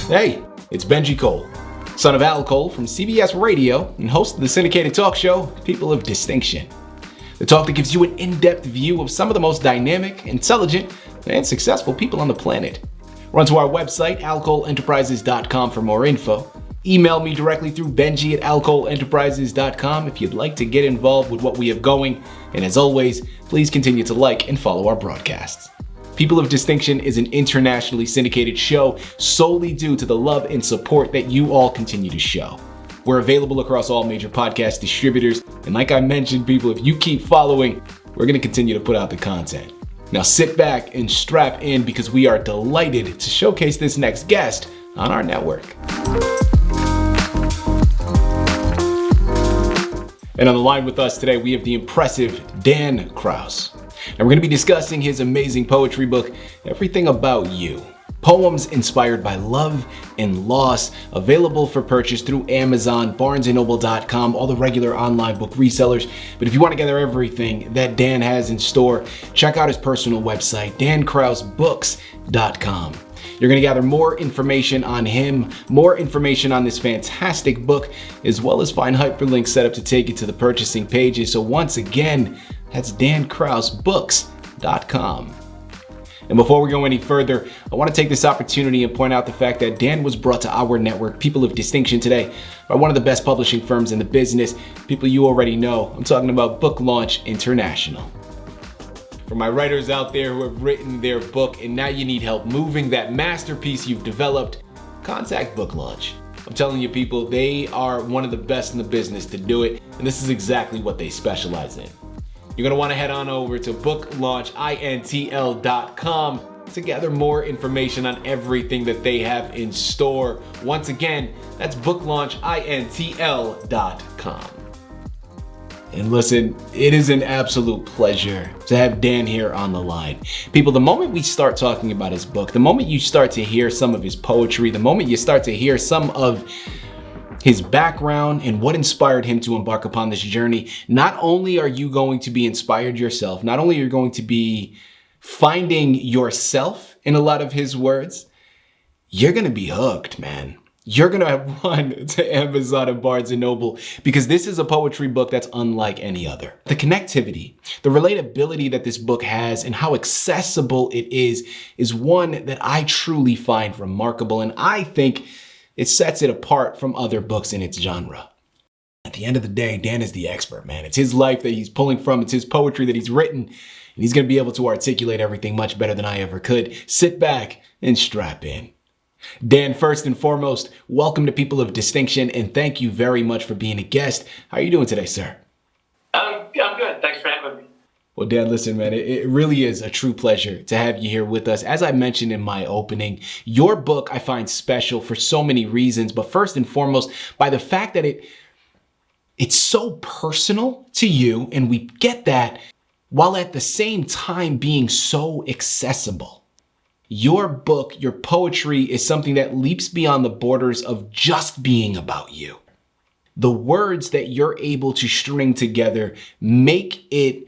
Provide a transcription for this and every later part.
Hey, it's Benji Cole, son of Al Cole from CBS Radio and host of the syndicated talk show, People of Distinction. The talk that gives you an in-depth view of some of the most dynamic, intelligent, and successful people on the planet. Run to our website, alcoleenterprises.com for more info. Email me directly through benji@alcoleenterprises.com if you'd like to get involved with what we have going. And as always, please continue to like and follow our broadcasts. People of Distinction is an internationally syndicated show solely due to the love and support that you all continue to show. We're available across all major podcast distributors. And like I mentioned, people, if you keep following, we're going to continue to put out the content. Now sit back and strap in because we are delighted to showcase this next guest on our network. And on the line with us today, we have the impressive Dan Kraus. And we're going to be discussing his amazing poetry book, Everything About You. Poems inspired by love and loss, available for purchase through Amazon, barnesandnoble.com, all the regular online book resellers. But if you want to gather everything that Dan has in store, check out his personal website, dankrausbooks.com. You're going to gather more information on him, more information on this fantastic book, as well as find hyperlinks set up to take you to the purchasing pages. So once again, that's dankrausbooks.com. And before we go any further, I want to take this opportunity and point out the fact that Dan was brought to our network, People of Distinction, today by one of the best publishing firms in the business, people you already know. I'm talking about Book Launch International. For my writers out there who have written their book and now you need help moving that masterpiece you've developed, contact Book Launch. I'm telling you people, they are one of the best in the business to do it, and this is exactly what they specialize in. You're going to want to head on over to booklaunchintl.com to gather more information on everything that they have in store. Once again, that's booklaunchintl.com. And listen, it is an absolute pleasure to have Dan here on the line. People, the moment we start talking about his book, the moment you start to hear some of his poetry, the moment you start to hear some of his background and what inspired him to embark upon this journey, not only are you going to be inspired yourself, not only are you going to be finding yourself in a lot of his words, you're going to be hooked, man. You're going to run to Amazon and Barnes and Noble because this is a poetry book that's unlike any other. The connectivity, the relatability that this book has and how accessible it is one that I truly find remarkable. And I think it sets it apart from other books in its genre. At the end of the day, Dan is the expert, man. It's his life that he's pulling from. It's his poetry that he's written. And he's going to be able to articulate everything much better than I ever could. Sit back and strap in. Dan, first and foremost, welcome to People of Distinction, and thank you very much for being a guest. How are you doing today, sir? I'm good. Thanks for having me. Well, Dan, listen, man, it really is a true pleasure to have you here with us. As I mentioned in my opening, your book I find special for so many reasons, but first and foremost, by the fact that it's so personal to you, and we get that, while at the same time being so accessible. Your book, your poetry is something that leaps beyond the borders of just being about you. The words that you're able to string together make it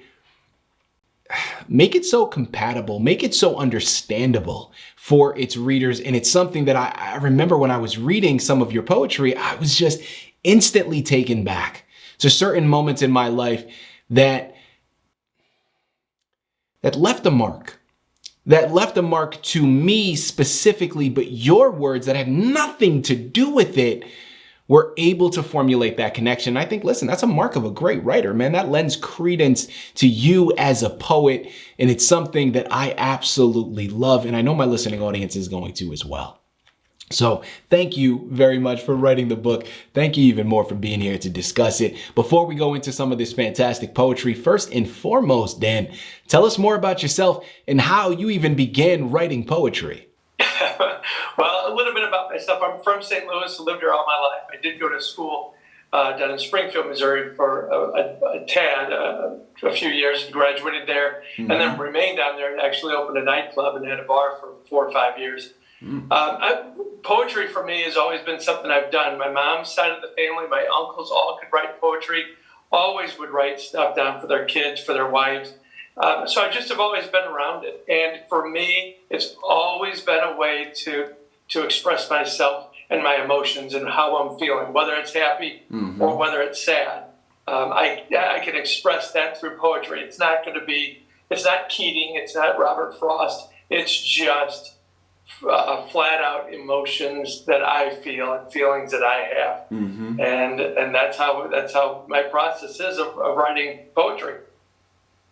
so compatible, make it so understandable for its readers. And it's something that I remember when I was reading some of your poetry, I was just instantly taken back to certain moments in my life that left a mark. That left a mark to me specifically, but your words that had nothing to do with it were able to formulate that connection. I think, listen, that's a mark of a great writer, man. That lends credence to you as a poet, and it's something that I absolutely love, and I know my listening audience is going to as well. So thank you very much for writing the book. Thank you even more for being here to discuss it. Before we go into some of this fantastic poetry, first and foremost, Dan, tell us more about yourself and how you even began writing poetry. Well, a little bit about myself. I'm from St. Louis. I lived here all my life. I did go to school down in Springfield, Missouri for a few years and graduated there, and then remained down there and actually opened a nightclub and had a bar for 4 or 5 years. Poetry for me has always been something I've done. My mom's side of the family, my uncles all could write poetry, always would write stuff down for their kids, for their wives. So I just have always been around it. And for me, it's always been a way to express myself and my emotions and how I'm feeling, whether it's happy or whether it's sad. I can express that through poetry. It's not Keating, it's not Robert Frost. It's just flat out emotions that I feel and feelings that I have. And that's how my process is of writing poetry.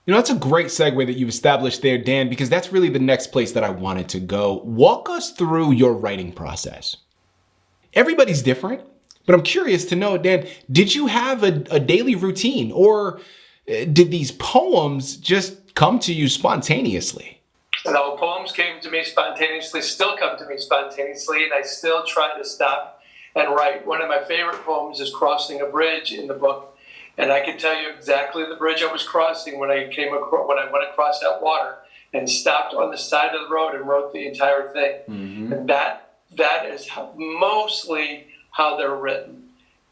You know, that's a great segue that you've established there, Dan, because that's really the next place that I wanted to go. Walk us through your writing process. Everybody's different, but I'm curious to know, Dan, did you have a daily routine, or did these poems just come to you spontaneously? No, poems came to me spontaneously, still come to me spontaneously, and I still try to stop and write. One of my favorite poems is Crossing a Bridge in the book. And I can tell you exactly the bridge I was crossing when I went across that water and stopped on the side of the road and wrote the entire thing. And that is mostly how they're written.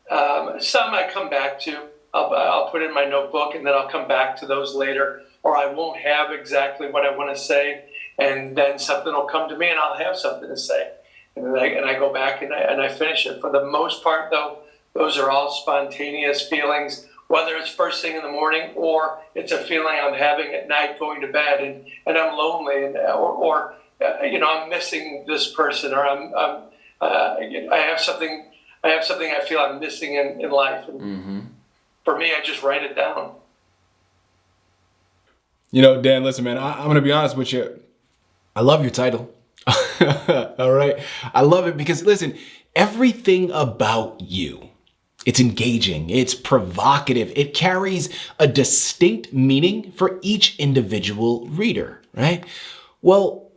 Some I come back to. I'll put in my notebook, and then I'll come back to those later. Or I won't have exactly what I want to say, and then something will come to me, and I'll have something to say. And I go back and I finish it. For the most part, though, those are all spontaneous feelings, whether it's first thing in the morning or it's a feeling I'm having at night going to bed and I'm lonely or I'm missing this person, or I have something I feel I'm missing in life. And for me, I just write it down. You know, Dan, listen, man, I'm going to be honest with you. I love your title. All right. I love it because, listen, everything about you, it's engaging, it's provocative, it carries a distinct meaning for each individual reader, right? Well,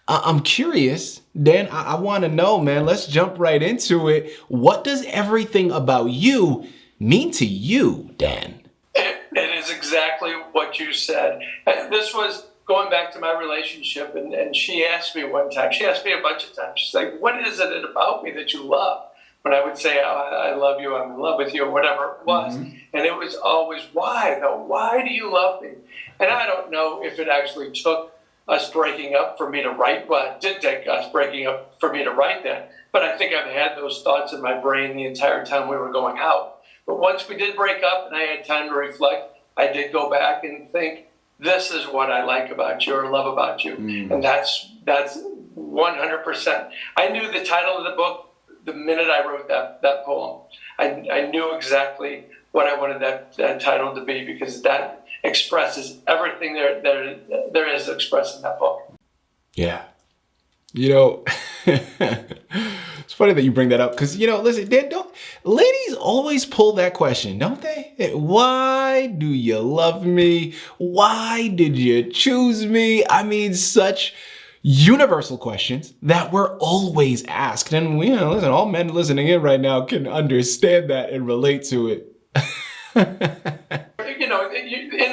I'm curious, Dan, I want to know, man, let's jump right into it. What does everything about you mean to you, Dan? It is exactly what you said. This was going back to my relationship, and she asked me one time, she asked me a bunch of times, she's like, what is it about me that you love? When I would say, oh, I love you, I'm in love with you, or whatever it was. And it was always, why though? Why do you love me? And I don't know if it actually took us breaking up for me to write. Well, it did take us breaking up for me to write that. But I think I've had those thoughts in my brain the entire time we were going out. But once we did break up and I had time to reflect, I did go back and think, this is what I like about you or love about you. And that's 100%. I knew the title of the book the minute I wrote that poem. I knew exactly what I wanted that title to be, because that expresses everything there is to express in that book. Yeah. You know, it's funny that you bring that up because, listen, ladies always pull that question, don't they? Why do you love me? Why did you choose me? I mean, such universal questions that we're always asked. And listen, all men listening in right now can understand that and relate to it. In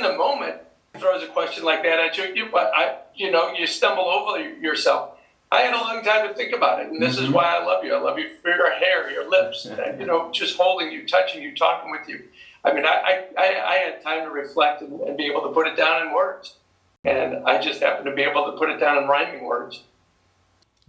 the moment, throws a question like that at you, you stumble over yourself. I had a long time to think about it, and this is why I love you. I love you for your hair, your lips, just holding you, touching you, talking with you. I mean, I had time to reflect and be able to put it down in words. And I just happened to be able to put it down in rhyming words.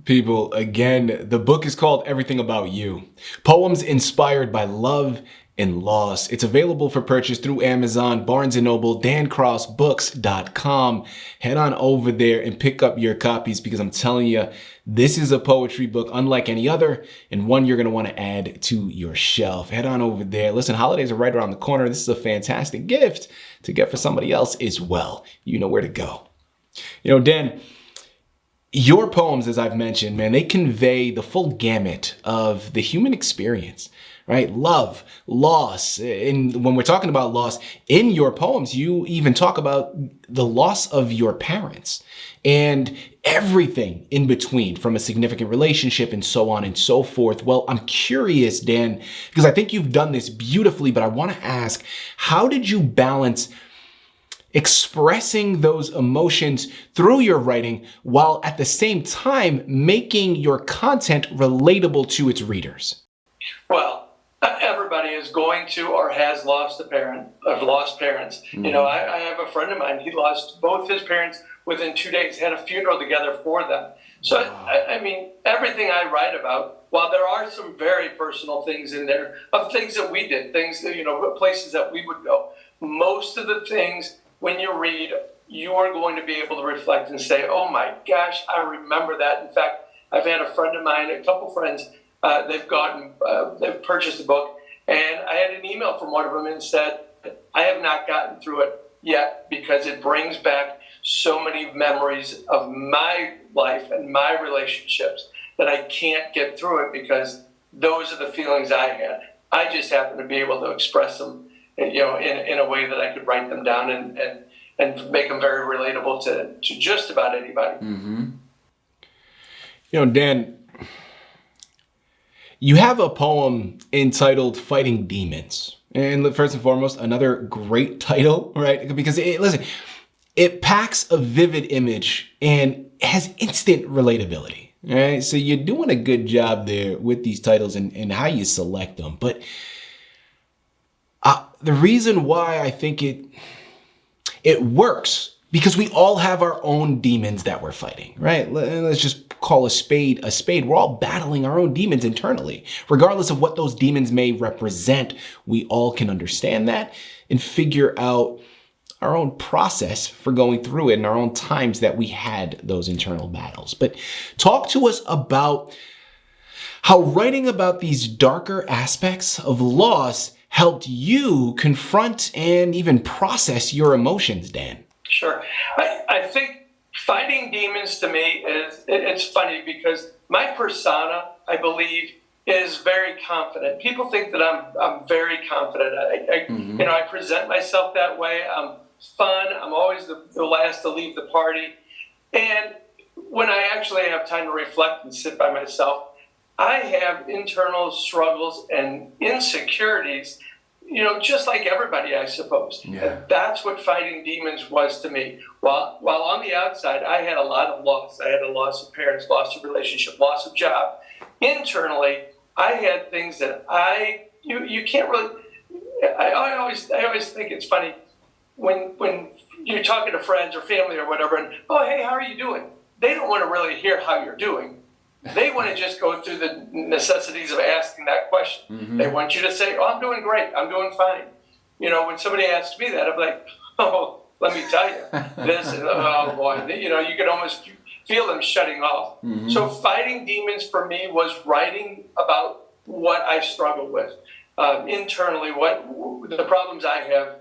People, again, the book is called Everything About You. Poems inspired by love and loss. It's available for purchase through Amazon, Barnes & Noble, dankrausbooks.com. Head on over there and pick up your copies, because I'm telling you, this is a poetry book unlike any other, and one you're going to want to add to your shelf. Head on over there. Listen, holidays are right around the corner. This is a fantastic gift to get for somebody else as well. You know where to go. Dan, your poems, as I've mentioned, man, they convey the full gamut of the human experience, right? Love, loss. And when we're talking about loss, in your poems, you even talk about the loss of your parents and everything in between, from a significant relationship and so on and so forth. Well, I'm curious, Dan, because I think you've done this beautifully, but I want to ask, how did you balance expressing those emotions through your writing while at the same time making your content relatable to its readers? Well, everybody is going to or has lost a parent, or lost parents. Mm-hmm. You know, I have a friend of mine, he lost both his parents within 2 days, had a funeral together for them. So, I mean, everything I write about, while there are some very personal things in there, of things that we did, things that, you know, places that we would go, most of the things, when you read, you are going to be able to reflect and say, oh my gosh, I remember that. In fact, I've had a friend of mine, a couple friends, they've purchased a book, and I had an email from one of them and said, I have not gotten through it yet because it brings back so many memories of my life and my relationships that I can't get through it because those are the feelings I had. I just happen to be able to express them, you know, in a way that I could write them down and make them very relatable to just about anybody. Mm-hmm. You know, Dan, you have a poem entitled Fighting Demons. And first and foremost, another great title, right? Because it packs a vivid image and has instant relatability, right? So you're doing a good job there with these titles and how you select them. But the reason why I think it works, because we all have our own demons that we're fighting, right? Let's just call a spade a spade. We're all battling our own demons internally. Regardless of what those demons may represent, we all can understand that and figure out our own process for going through it and our own times that we had those internal battles. But talk to us about how writing about these darker aspects of loss helped you confront and even process your emotions, Dan. Sure. I think fighting demons to me it's funny because my persona, I believe, is very confident. People think that I'm very confident. Mm-hmm. You know, I present myself that way. I'm fun. I'm always the last to leave the party. And when I actually have time to reflect and sit by myself, I have internal struggles and insecurities, you know, just like everybody, I suppose. Yeah. And that's what fighting demons was to me. While on the outside, I had a lot of loss. I had a loss of parents, loss of relationship, loss of job. Internally, I had things that you can't really. I always think it's funny when you're talking to friends or family or whatever, and oh hey, how are you doing? They don't want to really hear how you're doing. They want to just go through the necessities of asking that question. Mm-hmm. They want you to say, oh, I'm doing great. I'm doing fine. You know, when somebody asks me that, I'm like, oh, let me tell you this. Oh, boy. You know, you can almost feel them shutting off. Mm-hmm. So fighting demons for me was writing about what I struggle with internally, what the problems I have,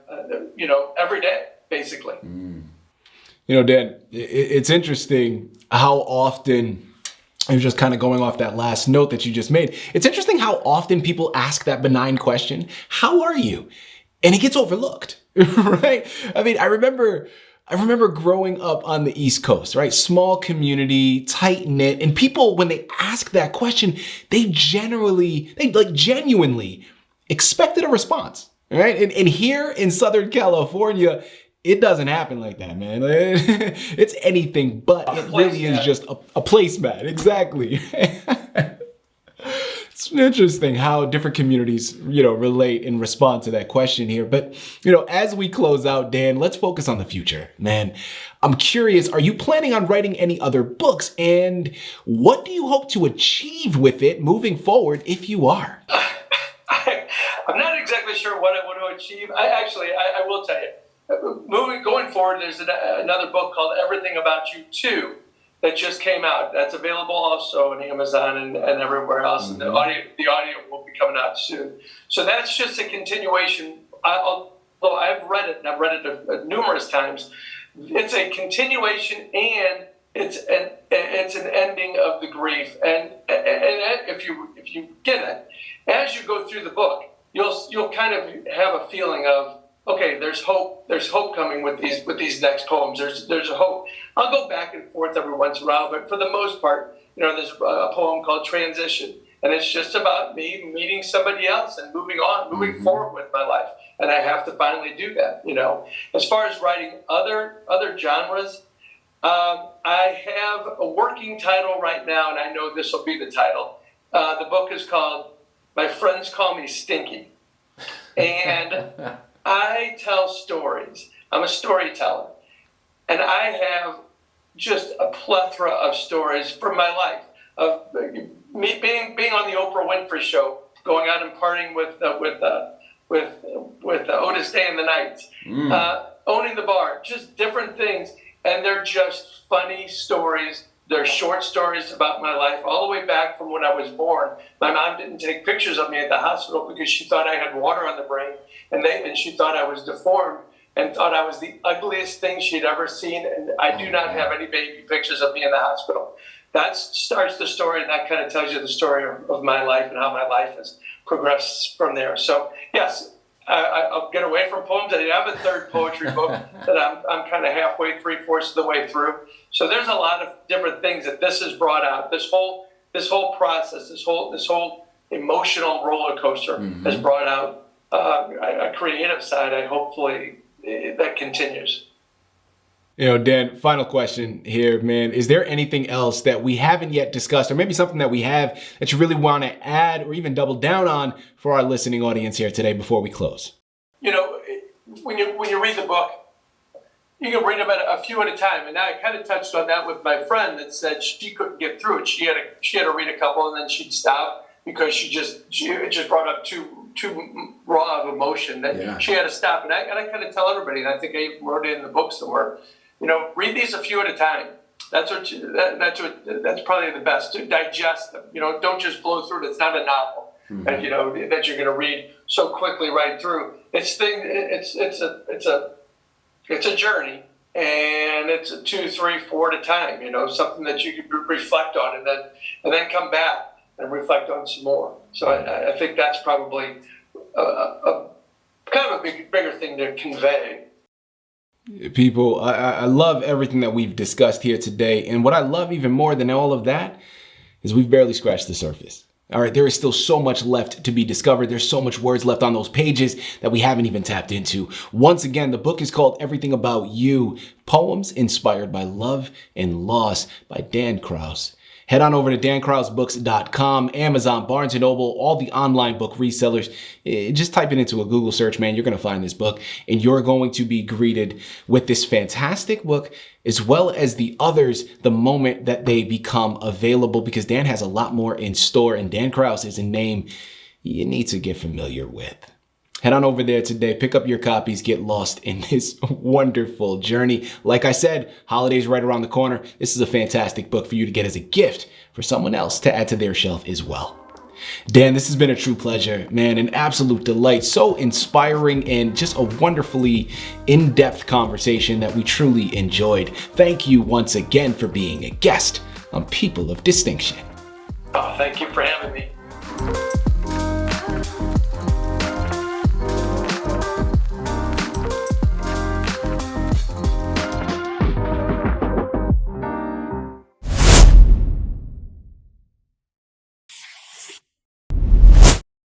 you know, every day, basically. Mm. You know, Dan, it's interesting how often... I was just kind of going off that last note that you just made. It's interesting how often people ask that benign question, how are you? And it gets overlooked, right? I mean, I remember growing up on the East Coast, right? Small community, tight knit. And people, when they ask that question, they genuinely expected a response, right? And here in Southern California, it doesn't happen like that, man. It's anything but. It really is just a placemat. Exactly. It's interesting how different communities, you know, relate and respond to that question here. But, you know, as we close out, Dan, let's focus on the future, man. I'm curious, are you planning on writing any other books? And what do you hope to achieve with it moving forward if you are? I'm not exactly sure what I want to achieve. I will tell you. Going forward, there's another book called Everything About You 2 that just came out. That's available also on Amazon and everywhere else. Mm-hmm. And the audio will be coming out soon. So that's just a continuation. Although I've read it, and I've read it numerous times, it's a continuation and it's an ending of the grief. And if you get it, as you go through the book, you'll kind of have a feeling of, okay, there's hope. There's hope coming with these next poems. There's a hope. I'll go back and forth every once in a while, but for the most part, you know, there's a poem called Transition, and it's just about me meeting somebody else and moving Mm-hmm. forward with my life, and I have to finally do that. You know, as far as writing other genres, I have a working title right now, and I know this will be the title. The book is called My friends call me Stinky. And I tell stories. I'm a storyteller. And I have just a plethora of stories from my life, of me being on the Oprah Winfrey Show, going out and partying with Otis Day and the Knights, owning the bar, just different things. And they're just funny stories. They're short stories about my life, all the way back from when I was born. My mom didn't take pictures of me at the hospital because she thought I had water on the brain, and she thought I was deformed and thought I was the ugliest thing she'd ever seen. And I do not have any baby pictures of me in the hospital. That starts the story, and that kind of tells you the story of my life and how my life has progressed from there. So, yes, I'll get away from poems. I have a third poetry book that I'm kind of halfway, 3/4 of the way through. So there's a lot of different things that this has brought out. This whole process, this whole emotional roller coaster has brought out a creative side. I hopefully that continues. Dan, final question here, man. Is there anything else that we haven't yet discussed, or maybe something that we have that you really want to add or even double down on for our listening audience here today before we close? When you read the book, you can read them a few at a time. And I kind of touched on that with my friend that said she couldn't get through it. She had to read a couple and then she'd stop because it just brought up too raw of emotion that she had to stop. And I kind of tell everybody, and I think I even wrote it in the book somewhere, read these a few at a time. That's probably the best, to digest them. Don't just blow through it. It's not a novel that you're going to read so quickly right through. It's a journey, and it's a 2, 3, 4 at a time. Something that you can reflect on, and then come back and reflect on some more. So I think that's probably a kind of a bigger thing to convey. People, I love everything that we've discussed here today. And what I love even more than all of that is we've barely scratched the surface. All right, there is still so much left to be discovered. There's so much words left on those pages that we haven't even tapped into. Once again, the book is called Everything About You, Poems Inspired by Love and Loss by Dan Kraus. Head on over to dankrausbooks.com, Amazon, Barnes & Noble, all the online book resellers. Just type it into a Google search, man. You're going to find this book, and you're going to be greeted with this fantastic book, as well as the others, the moment that they become available, because Dan has a lot more in store, and Dan Kraus is a name you need to get familiar with. Head on over there today, pick up your copies, get lost in this wonderful journey. Like I said, holidays right around the corner. This is a fantastic book for you to get as a gift for someone else to add to their shelf as well. Dan, this has been a true pleasure, man, an absolute delight. So inspiring and just a wonderfully in-depth conversation that we truly enjoyed. Thank you once again for being a guest on People of Distinction. Oh, thank you for having me.